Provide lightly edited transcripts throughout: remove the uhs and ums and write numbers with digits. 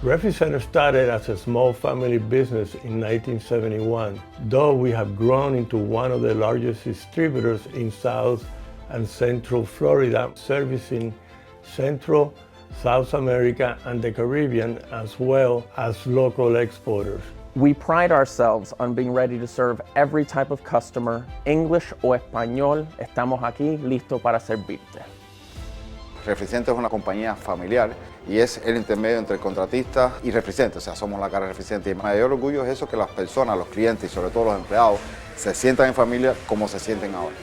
Refricenter started as a small family business in 1971, though we have grown into one of the largest distributors in South and Central Florida, servicing Central, South America, and the Caribbean, as well as local exporters. We pride ourselves on being ready to serve every type of customer, English o español, estamos aquí listos para servirte. Refricenter es una compañía familiar y es el intermedio entre el contratista y Refricenter, o sea, somos la cara de Refricenter. Y el mayor orgullo es eso, que las personas, los clientes y sobre todo los empleados se sientan en familia como se sienten ahora.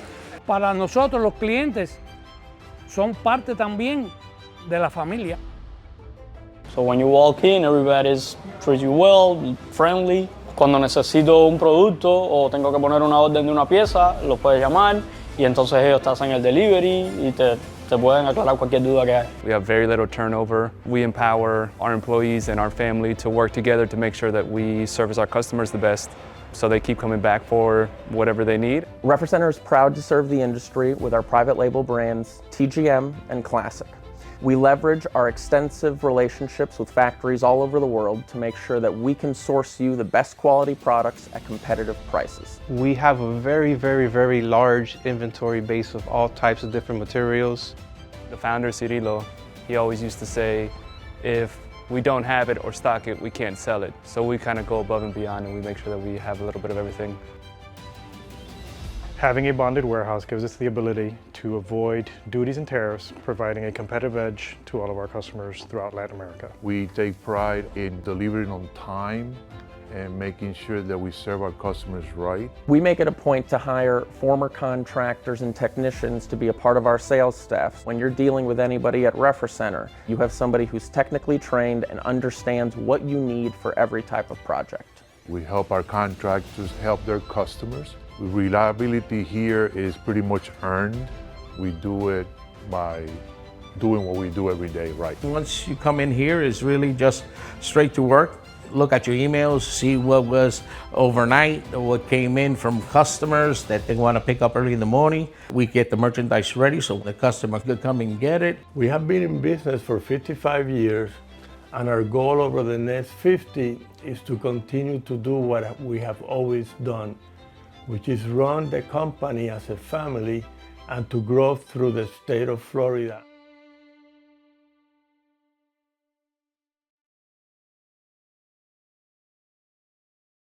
Para nosotros los clientes son parte también de la familia. So when you walk in, everybody's treats you well, friendly. Cuando necesito un producto o tengo que poner una orden de una pieza, los puedes llamar y entonces ellos te hacen el delivery y te pueden aclarar cualquier duda que hay. We have very little turnover. We empower our employees and our family to work together to make sure that we service our customers the best, so they keep coming back for whatever they need. Refricenter is proud to serve the industry with our private label brands TGM and Classic. We leverage our extensive relationships with factories all over the world to make sure that we can source you the best quality products at competitive prices. We have a very large inventory base of all types of different materials. The founder, Cirilo, he always used to say, if we don't have it or stock it, we can't sell it. So we kind of go above and beyond and we make sure that we have a little bit of everything. Having a bonded warehouse gives us the ability to avoid duties and tariffs, providing a competitive edge to all of our customers throughout Latin America. We take pride in delivering on time and making sure that we serve our customers right. We make it a point to hire former contractors and technicians to be a part of our sales staff. When you're dealing with anybody at Refricenter, you have somebody who's technically trained and understands what you need for every type of project. We help our contractors help their customers. Reliability here is pretty much earned. We do it by doing what we do every day right. Once you come in here, it's really just straight to work. Look at your emails, see what was overnight, what came in from customers that they want to pick up early in the morning. We get the merchandise ready so the customer could come and get it. We have been in business for 55 years, and our goal over the next 50 is to continue to do what we have always done, which is run the company as a family and to grow through the state of Florida.